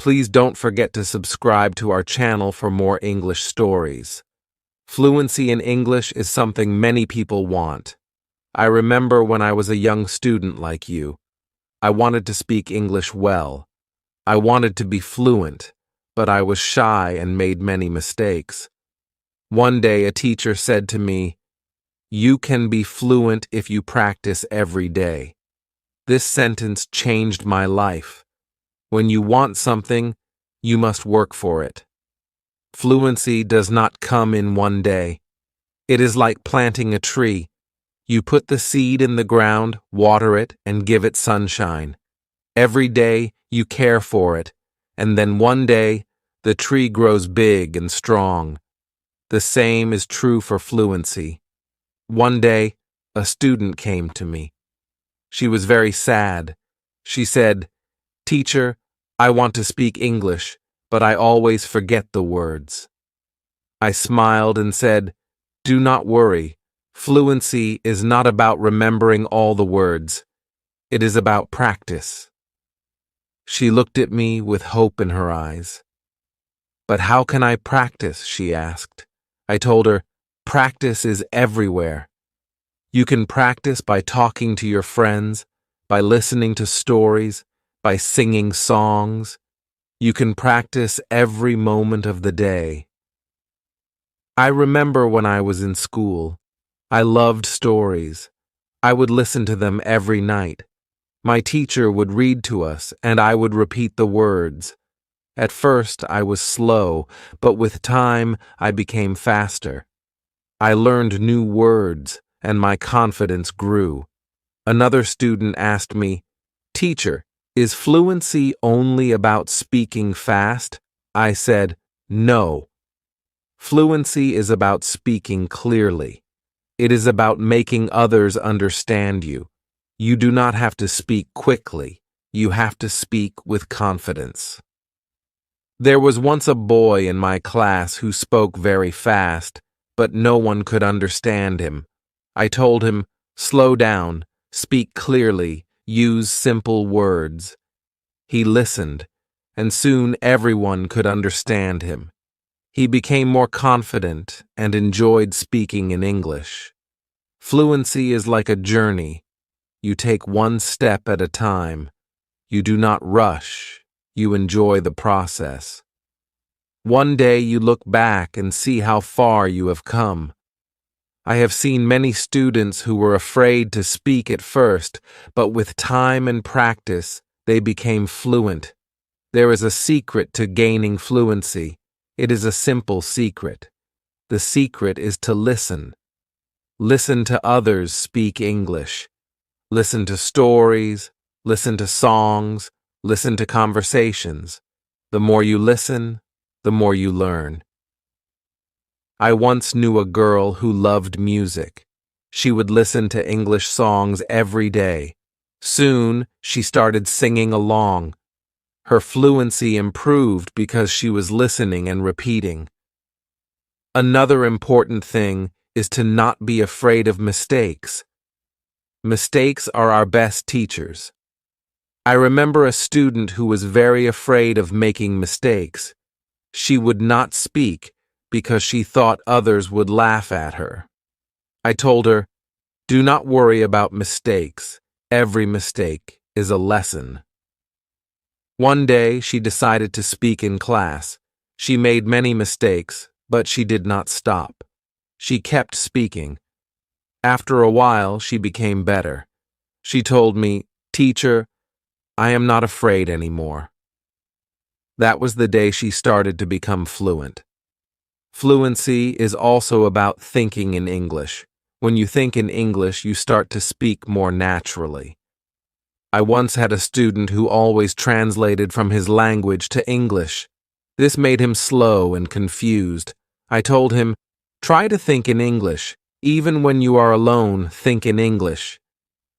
Please don't forget to subscribe to our channel for more English stories. Fluency in English is something many people want. I remember when I was a young student like you. I wanted to speak English well. I wanted to be fluent, but I was shy and made many mistakes. One day a teacher said to me, "You can be fluent if you practice every day." This sentence changed my life. When you want something, you must work for it. Fluency does not come in one day. It is like planting a tree. You put the seed in the ground, water it, and give it sunshine. Every day you care for it, and then one day the tree grows big and strong. The same is true for fluency. One day, a student came to me. She was very sad. She said, "Teacher, I want to speak English, but I always forget the words." I smiled and said, "Do not worry. Fluency is not about remembering all the words. It is about practice." She looked at me with hope in her eyes. "But how can I practice?" she asked. I told her, "Practice is everywhere. You can practice by talking to your friends, by listening to stories, by singing songs. You can practice every moment of the day." I remember when I was in school. I loved stories. I would listen to them every night. My teacher would read to us, and I would repeat the words. At first, I was slow, but with time, I became faster. I learned new words, and my confidence grew. Another student asked me, "Teacher, is fluency only about speaking fast?" I said, "No. Fluency is about speaking clearly. It is about making others understand you. You do not have to speak quickly. You have to speak with confidence." There was once a boy in my class who spoke very fast, but no one could understand him. I told him, "Slow down, speak clearly, use simple words." He listened, and soon everyone could understand him. He became more confident and enjoyed speaking in English. Fluency is like a journey. You take one step at a time. You do not rush. You enjoy the process. One day you look back and see how far you have come. I have seen many students who were afraid to speak at first, but with time and practice, they became fluent. There is a secret to gaining fluency. It is a simple secret. The secret is to listen. Listen to others speak English. Listen to stories, listen to songs, listen to conversations. The more you listen, the more you learn. I once knew a girl who loved music. She would listen to English songs every day. Soon, she started singing along. Her fluency improved because she was listening and repeating. Another important thing is to not be afraid of mistakes. Mistakes are our best teachers. I remember a student who was very afraid of making mistakes. She would not speak because she thought others would laugh at her. I told her, "Do not worry about mistakes. Every mistake is a lesson." One day, she decided to speak in class. She made many mistakes, but she did not stop. She kept speaking. After a while, she became better. She told me, "Teacher, I am not afraid anymore." That was the day she started to become fluent. Fluency is also about thinking in English. When you think in English, you start to speak more naturally. I once had a student who always translated from his language to English. This made him slow and confused. I told him, "Try to think in English. Even when you are alone, think in English."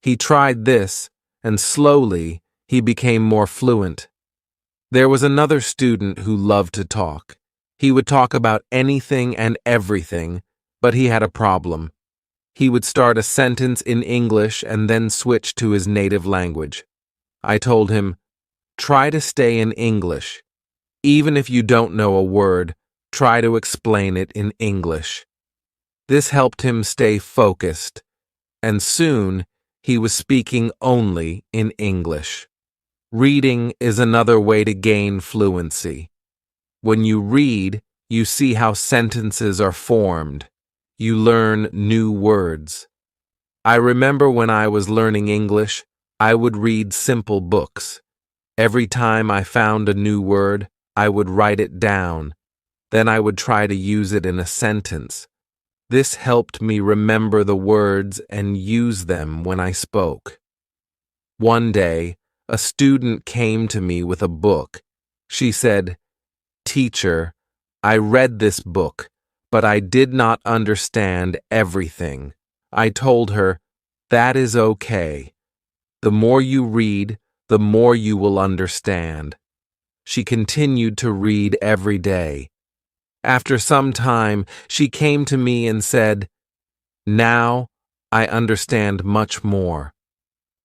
He tried this, and slowly, he became more fluent. There was another student who loved to talk. He would talk about anything and everything, but he had a problem. He would start a sentence in English and then switch to his native language. I told him, "Try to stay in English. Even if you don't know a word, try to explain it in English. This helped him stay focused, and soon he was speaking only in English. Reading is another way to gain fluency. When you read, you see how sentences are formed. You learn new words. I remember when I was learning English, I would read simple books. Every time I found a new word, I would write it down. Then I would try to use it in a sentence. This helped me remember the words and use them when I spoke. One day, a student came to me with a book. She said, "Teacher, I read this book, but I did not understand everything." I told her, "That is okay. The more you read, the more you will understand." She continued to read every day. After some time, she came to me and said, "Now I understand much more."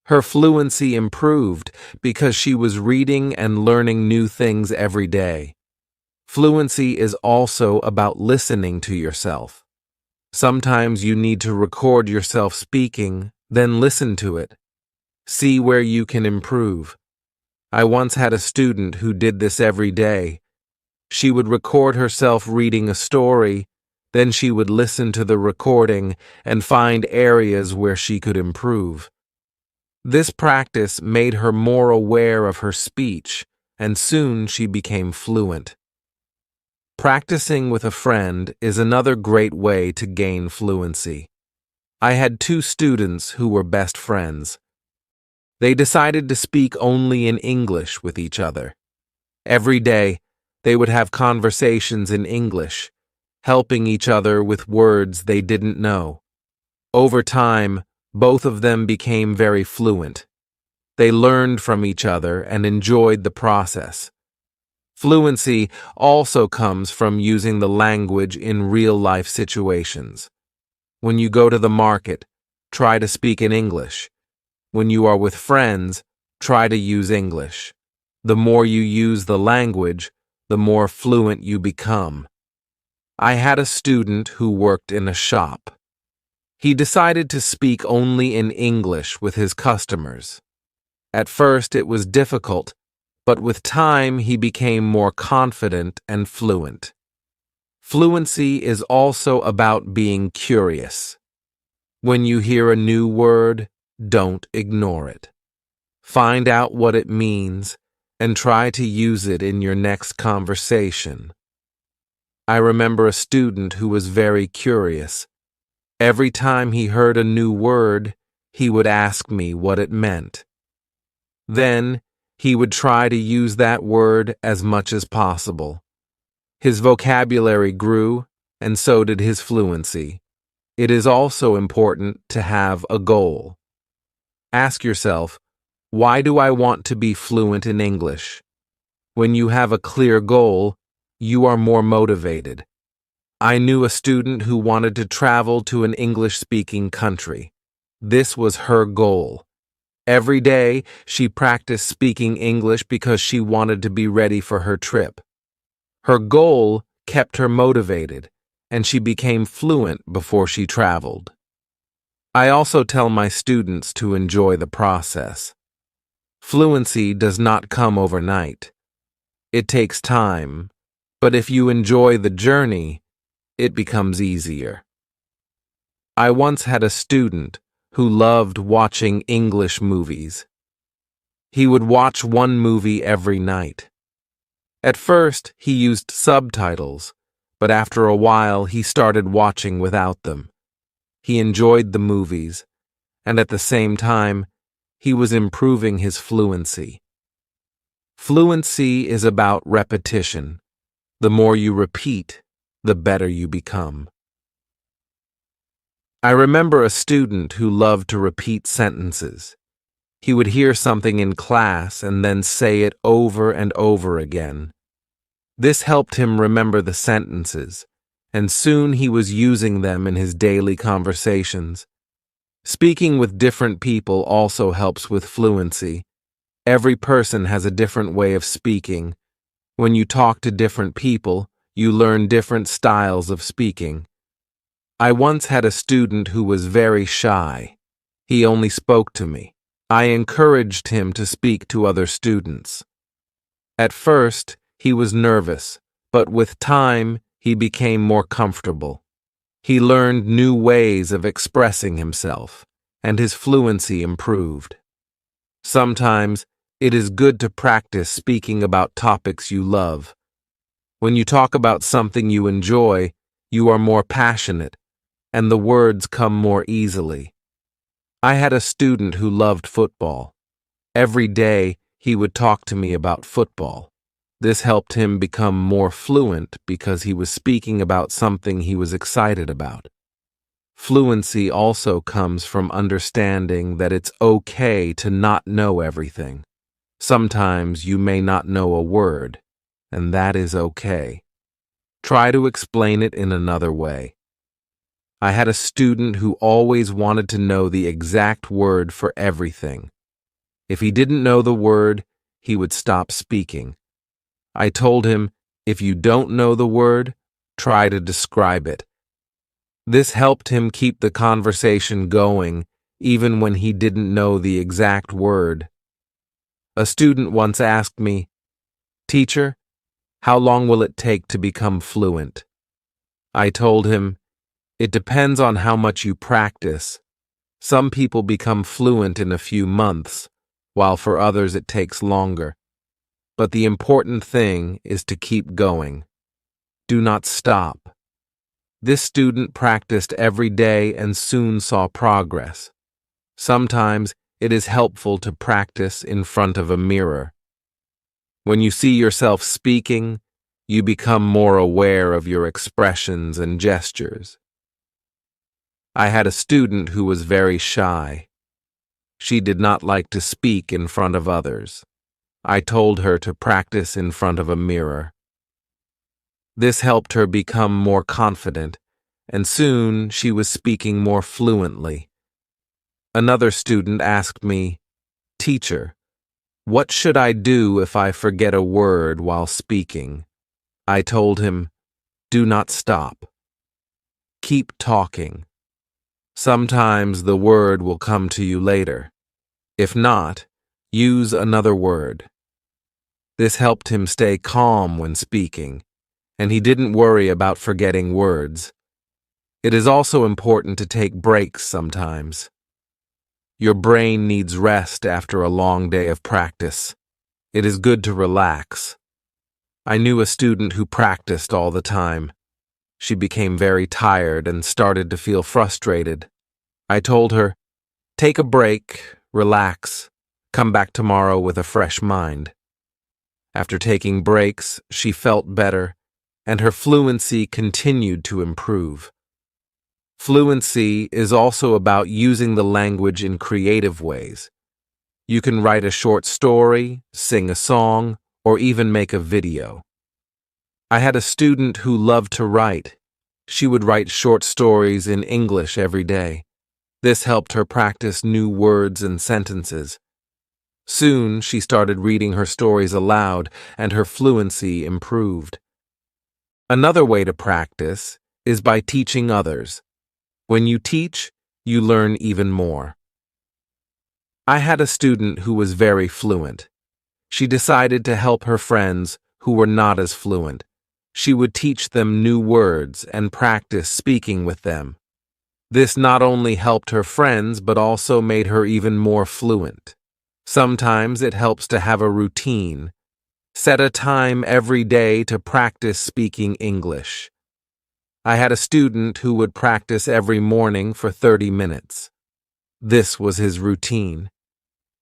Her fluency improved because she was reading and learning new things every day. Fluency is also about listening to yourself. Sometimes you need to record yourself speaking, then listen to it. See where you can improve. I once had a student who did this every day. She would record herself reading a story, then she would listen to the recording and find areas where she could improve. This practice made her more aware of her speech, and soon she became fluent. Practicing with a friend is another great way to gain fluency. I had two students who were best friends. They decided to speak only in English with each other. Every day, they would have conversations in English, helping each other with words they didn't know. Over time, both of them became very fluent. They learned from each other and enjoyed the process. Fluency also comes from using the language in real-life situations. When you go to the market, try to speak in English. When you are with friends, try to use English. The more you use the language, the more fluent you become. I had a student who worked in a shop. He decided to speak only in English with his customers. At first it was difficult, but with time he became more confident and fluent. Fluency is also about being curious. When you hear a new word, don't ignore it. Find out what it means and try to use it in your next conversation. I remember a student who was very curious. Every time he heard a new word, he would ask me what it meant. Then, he would try to use that word as much as possible. His vocabulary grew, and so did his fluency. It is also important to have a goal. Ask yourself, why do I want to be fluent in English? When you have a clear goal, you are more motivated. I knew a student who wanted to travel to an English-speaking country. This was her goal. Every day, she practiced speaking English because she wanted to be ready for her trip. Her goal kept her motivated, and she became fluent before she traveled. I also tell my students to enjoy the process. Fluency does not come overnight. It takes time, but if you enjoy the journey, it becomes easier. I once had a student who loved watching English movies. He would watch one movie every night. At first, he used subtitles, but after a while he started watching without them. He enjoyed the movies, and at the same time, he was improving his fluency. Fluency is about repetition. The more you repeat, the better you become. I remember a student who loved to repeat sentences. He would hear something in class and then say it over and over again. This helped him remember the sentences, and soon he was using them in his daily conversations. Speaking with different people also helps with fluency. Every person has a different way of speaking. When you talk to different people, you learn different styles of speaking. I once had a student who was very shy. He only spoke to me. I encouraged him to speak to other students. At first, he was nervous, but with time, he became more comfortable. He learned new ways of expressing himself, and his fluency improved. Sometimes, it is good to practice speaking about topics you love. When you talk about something you enjoy, you are more passionate, and the words come more easily. I had a student who loved football. Every day, he would talk to me about football. This helped him become more fluent because he was speaking about something he was excited about. Fluency also comes from understanding that it's okay to not know everything. Sometimes you may not know a word, and that is okay. Try to explain it in another way. I had a student who always wanted to know the exact word for everything. If he didn't know the word, he would stop speaking. I told him, if you don't know the word, try to describe it. This helped him keep the conversation going, even when he didn't know the exact word. A student once asked me, "Teacher, how long will it take to become fluent?" I told him, it depends on how much you practice. Some people become fluent in a few months, while for others it takes longer. But the important thing is to keep going. Do not stop. This student practiced every day and soon saw progress. Sometimes it is helpful to practice in front of a mirror. When you see yourself speaking, you become more aware of your expressions and gestures. I had a student who was very shy. She did not like to speak in front of others. I told her to practice in front of a mirror. This helped her become more confident, and soon she was speaking more fluently. Another student asked me, "Teacher, what should I do if I forget a word while speaking?" I told him, "Do not stop. Keep talking. Sometimes the word will come to you later. If not, use another word." This helped him stay calm when speaking, and he didn't worry about forgetting words. It is also important to take breaks sometimes. Your brain needs rest after a long day of practice. It is good to relax. I knew a student who practiced all the time. She became very tired and started to feel frustrated. I told her, "Take a break, relax, come back tomorrow with a fresh mind." After taking breaks, she felt better, and her fluency continued to improve. Fluency is also about using the language in creative ways. You can write a short story, sing a song, or even make a video. I had a student who loved to write. She would write short stories in English every day. This helped her practice new words and sentences. Soon, she started reading her stories aloud, and her fluency improved. Another way to practice is by teaching others. When you teach, you learn even more. I had a student who was very fluent. She decided to help her friends who were not as fluent. She would teach them new words and practice speaking with them. This not only helped her friends, but also made her even more fluent. Sometimes it helps to have a routine. Set a time every day to practice speaking English. I had a student who would practice every morning for 30 minutes. This was his routine.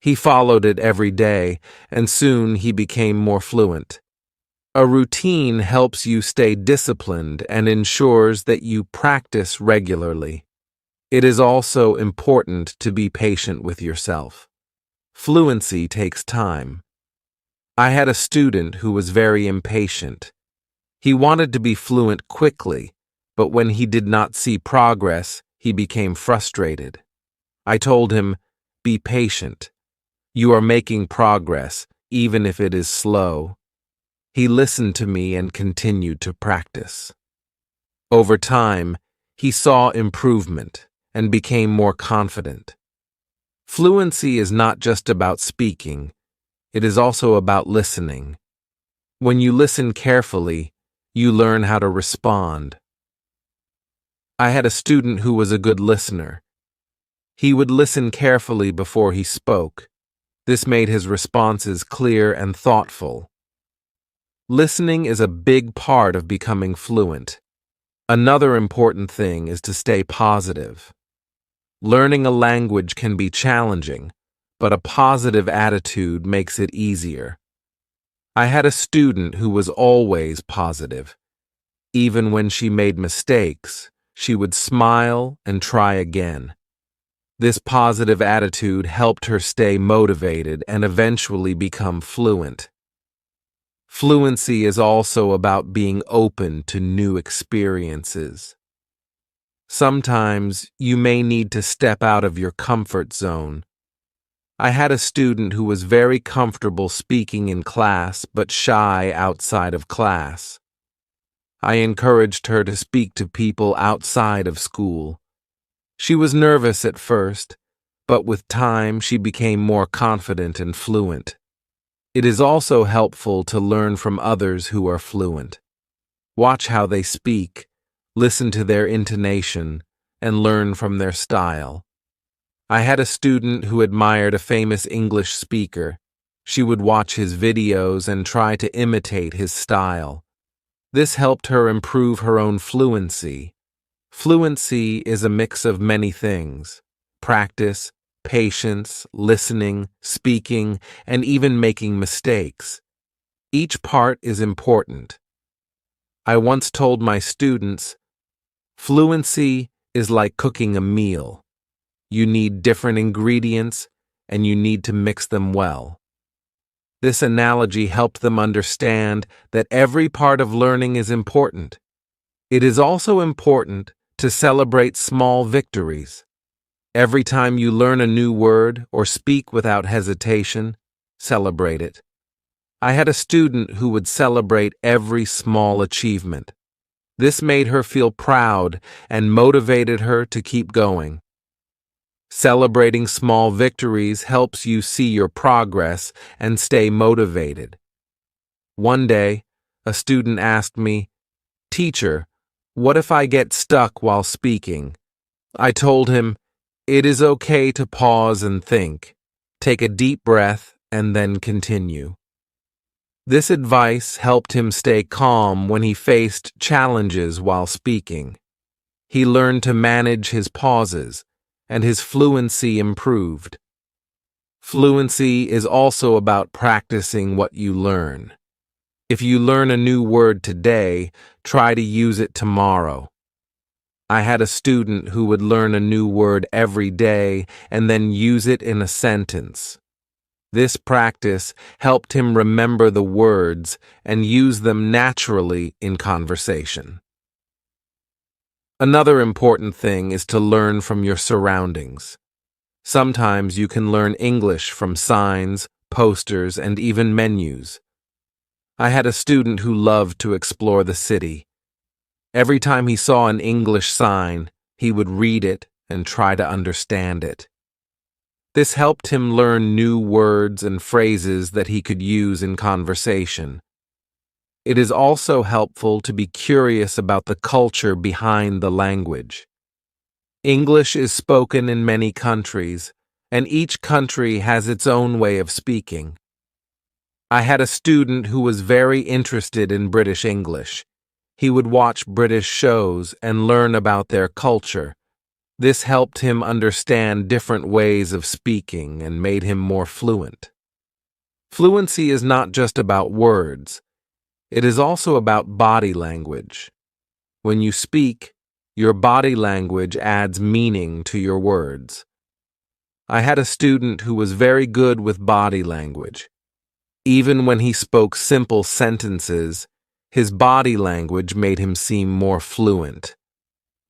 He followed it every day, and soon he became more fluent. A routine helps you stay disciplined and ensures that you practice regularly. It is also important to be patient with yourself. Fluency takes time. I had a student who was very impatient. He wanted to be fluent quickly, but when he did not see progress, he became frustrated. I told him, "Be patient. You are making progress, even if it is slow." He listened to me and continued to practice. Over time, he saw improvement and became more confident. Fluency is not just about speaking, it is also about listening. When you listen carefully, you learn how to respond. I had a student who was a good listener. He would listen carefully before he spoke. This made his responses clear and thoughtful. Listening is a big part of becoming fluent. Another important thing is to stay positive. Learning a language can be challenging, but a positive attitude makes it easier. I had a student who was always positive. Even when she made mistakes, she would smile and try again. This positive attitude helped her stay motivated and eventually become fluent. Fluency is also about being open to new experiences. Sometimes you may need to step out of your comfort zone. I had a student who was very comfortable speaking in class but shy outside of class. I encouraged her to speak to people outside of school. She was nervous at first, but with time she became more confident and fluent. It is also helpful to learn from others who are fluent. Watch how they speak, listen to their intonation, and learn from their style. I had a student who admired a famous English speaker. She would watch his videos and try to imitate his style. This helped her improve her own fluency. Fluency is a mix of many things: practice, patience, listening, speaking, and even making mistakes. Each part is important. I once told my students, fluency is like cooking a meal. You need different ingredients, and you need to mix them well. This analogy helped them understand that every part of learning is important. It is also important to celebrate small victories. Every time you learn a new word or speak without hesitation, celebrate it. I had a student who would celebrate every small achievement. This made her feel proud and motivated her to keep going. Celebrating small victories helps you see your progress and stay motivated. One day, a student asked me, "Teacher, what if I get stuck while speaking?" I told him, "It is okay to pause and think. Take a deep breath and then continue." This advice helped him stay calm when he faced challenges while speaking. He learned to manage his pauses, and his fluency improved. Fluency is also about practicing what you learn. If you learn a new word today, try to use it tomorrow. I had a student who would learn a new word every day and then use it in a sentence. This practice helped him remember the words and use them naturally in conversation. Another important thing is to learn from your surroundings. Sometimes you can learn English from signs, posters, and even menus. I had a student who loved to explore the city. Every time he saw an English sign, he would read it and try to understand it. This helped him learn new words and phrases that he could use in conversation. It is also helpful to be curious about the culture behind the language. English is spoken in many countries, and each country has its own way of speaking. I had a student who was very interested in British English. He would watch British shows and learn about their culture. This helped him understand different ways of speaking and made him more fluent. Fluency is not just about words. It is also about body language. When you speak, your body language adds meaning to your words. I had a student who was very good with body language. Even when he spoke simple sentences, his body language made him seem more fluent.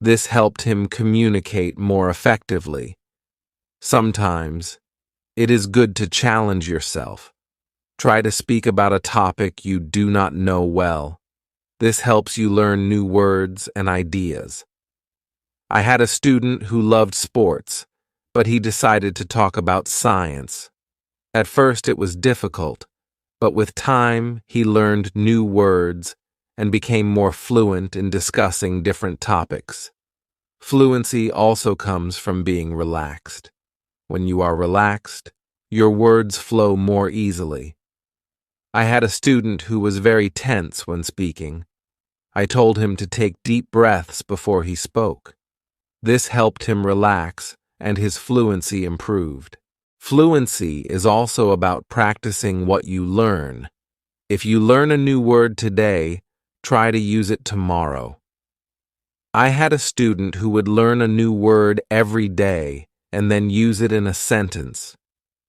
This helped him communicate more effectively. Sometimes, it is good to challenge yourself. Try to speak about a topic you do not know well. This helps you learn new words and ideas. I had a student who loved sports, but he decided to talk about science. At first it was difficult, but with time he learned new words and became more fluent in discussing different topics. Fluency also comes from being relaxed. When you are relaxed, your words flow more easily. I had a student who was very tense when speaking. I told him to take deep breaths before he spoke. This helped him relax, and his fluency improved. Fluency is also about practicing what you learn. If you learn a new word today, try to use it tomorrow. I had a student who would learn a new word every day and then use it in a sentence.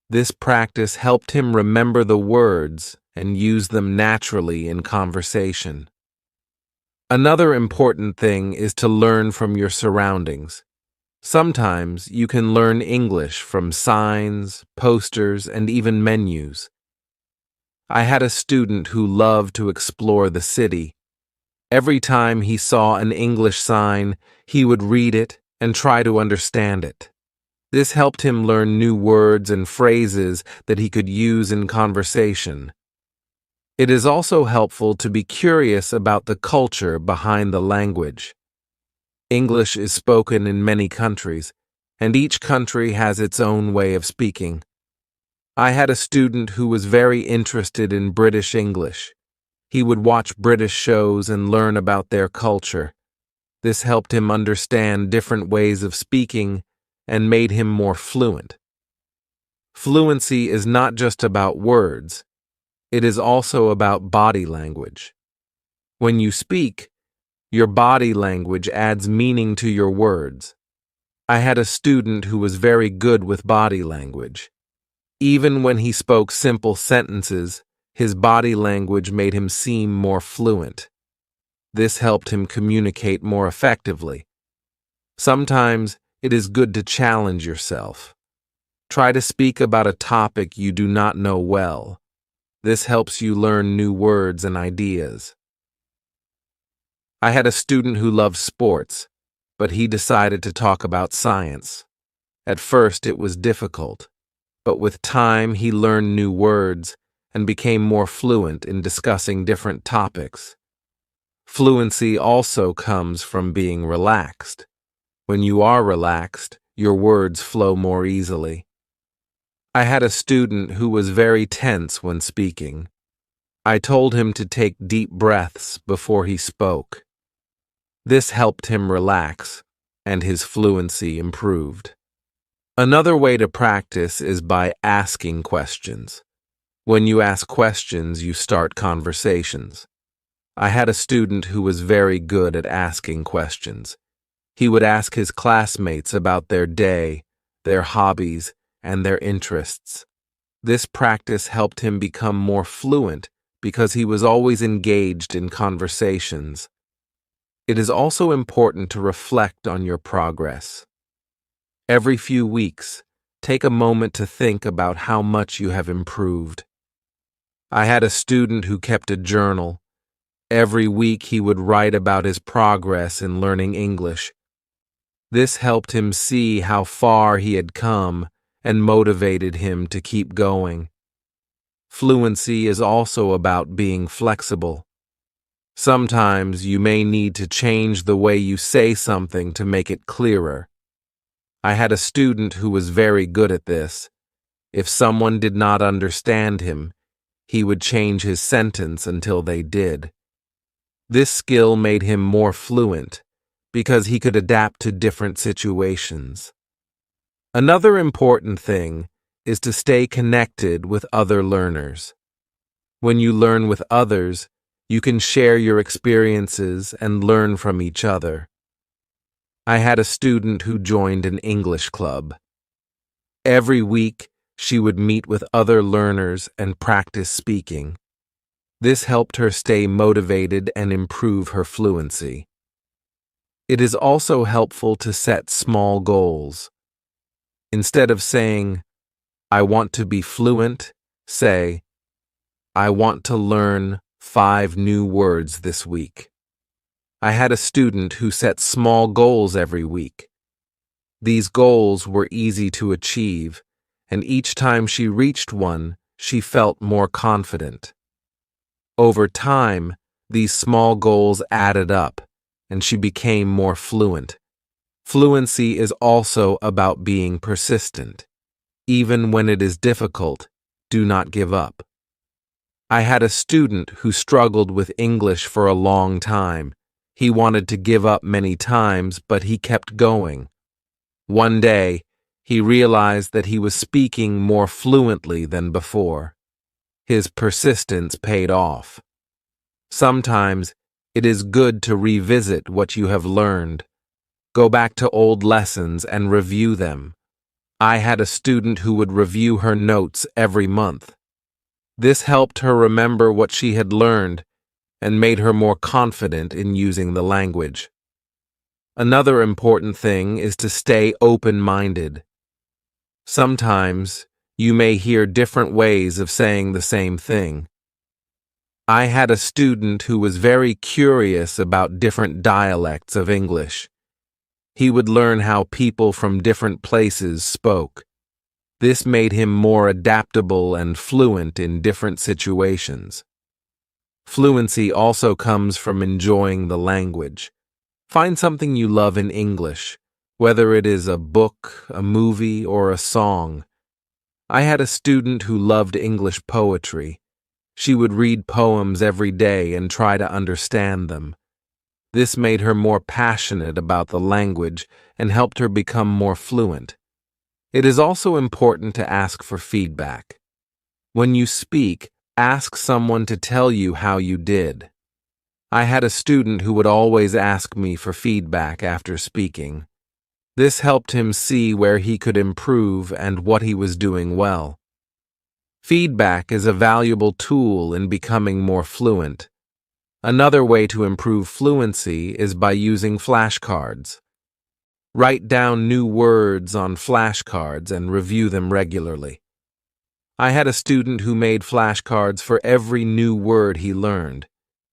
This practice helped him remember the words and use them naturally in conversation. Another important thing is to learn from your surroundings. Sometimes you can learn English from signs, posters, and even menus. I had a student who loved to explore the city. Every time he saw an English sign, he would read it and try to understand it. This helped him learn new words and phrases that he could use in conversation. It is also helpful to be curious about the culture behind the language. English is spoken in many countries, and each country has its own way of speaking. I had a student who was very interested in British English. He would watch British shows and learn about their culture. This helped him understand different ways of speaking and made him more fluent. Fluency is not just about words. It is also about body language. When you speak, your body language adds meaning to your words. I had a student who was very good with body language. Even when he spoke simple sentences, his body language made him seem more fluent. This helped him communicate more effectively. Sometimes it is good to challenge yourself. Try to speak about a topic you do not know well. This helps you learn new words and ideas. I had a student who loved sports, but he decided to talk about science. At first it was difficult, but with time he learned new words and became more fluent in discussing different topics. Fluency also comes from being relaxed. When you are relaxed, your words flow more easily. I had a student who was very tense when speaking. I told him to take deep breaths before he spoke. This helped him relax, and his fluency improved. Another way to practice is by asking questions. When you ask questions, you start conversations. I had a student who was very good at asking questions. He would ask his classmates about their day, their hobbies, and their interests. This practice helped him become more fluent because he was always engaged in conversations. It is also important to reflect on your progress. Every few weeks, take a moment to think about how much you have improved. I had a student who kept a journal. Every week he would write about his progress in learning English. This helped him see how far he had come and motivated him to keep going. Fluency is also about being flexible. Sometimes you may need to change the way you say something to make it clearer. I had a student who was very good at this. If someone did not understand him, he would change his sentence until they did. This skill made him more fluent because he could adapt to different situations. Another important thing is to stay connected with other learners. When you learn with others, you can share your experiences and learn from each other. I had a student who joined an English club. Every week, she would meet with other learners and practice speaking. This helped her stay motivated and improve her fluency. It is also helpful to set small goals. Instead of saying, "I want to be fluent," say, I want to learn 5 new words this week. I had a student who set small goals every week. These goals were easy to achieve, and each time she reached one, she felt more confident. Over time, these small goals added up, and she became more fluent. Fluency is also about being persistent. Even when it is difficult, do not give up. I had a student who struggled with English for a long time. He wanted to give up many times, but he kept going. One day, he realized that he was speaking more fluently than before. His persistence paid off. Sometimes, it is good to revisit what you have learned. Go back to old lessons and review them. I had a student who would review her notes every month. This helped her remember what she had learned and made her more confident in using the language. Another important thing is to stay open-minded. Sometimes, you may hear different ways of saying the same thing. I had a student who was very curious about different dialects of English. He would learn how people from different places spoke. This made him more adaptable and fluent in different situations. Fluency also comes from enjoying the language. Find something you love in English, whether it is a book, a movie, or a song. I had a student who loved English poetry. She would read poems every day and try to understand them. This made her more passionate about the language and helped her become more fluent. It is also important to ask for feedback. When you speak, ask someone to tell you how you did. I had a student who would always ask me for feedback after speaking. This helped him see where he could improve and what he was doing well. Feedback is a valuable tool in becoming more fluent. Another way to improve fluency is by using flashcards. Write down new words on flashcards and review them regularly. I had a student who made flashcards for every new word he learned.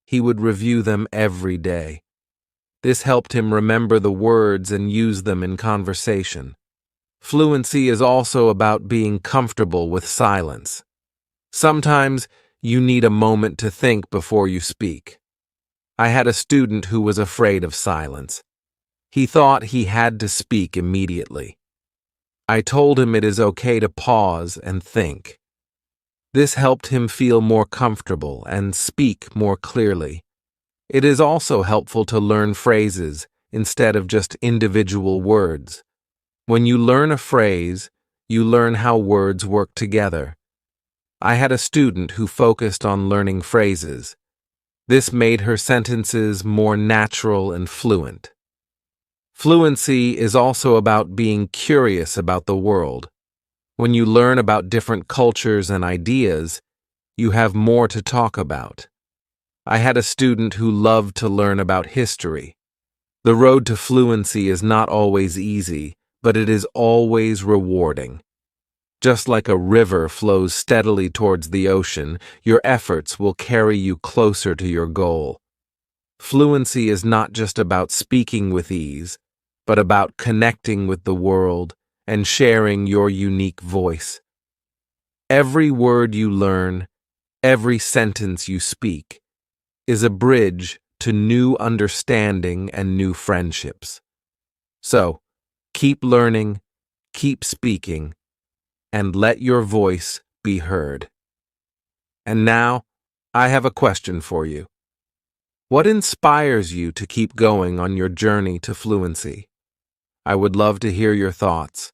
He would review them every day. This helped him remember the words and use them in conversation. Fluency is also about being comfortable with silence. Sometimes you need a moment to think before you speak. I had a student who was afraid of silence. He thought he had to speak immediately. I told him it is okay to pause and think. This helped him feel more comfortable and speak more clearly. It is also helpful to learn phrases instead of just individual words. When you learn a phrase, you learn how words work together. I had a student who focused on learning phrases. This made her sentences more natural and fluent. Fluency is also about being curious about the world. When you learn about different cultures and ideas, you have more to talk about. I had a student who loved to learn about history. The road to fluency is not always easy, but it is always rewarding. Just like a river flows steadily towards the ocean, your efforts will carry you closer to your goal. Fluency is not just about speaking with ease, but about connecting with the world and sharing your unique voice. Every word you learn, every sentence you speak, is a bridge to new understanding and new friendships. So, keep learning, keep speaking, and let your voice be heard. And now, I have a question for you. What inspires you to keep going on your journey to fluency? I would love to hear your thoughts.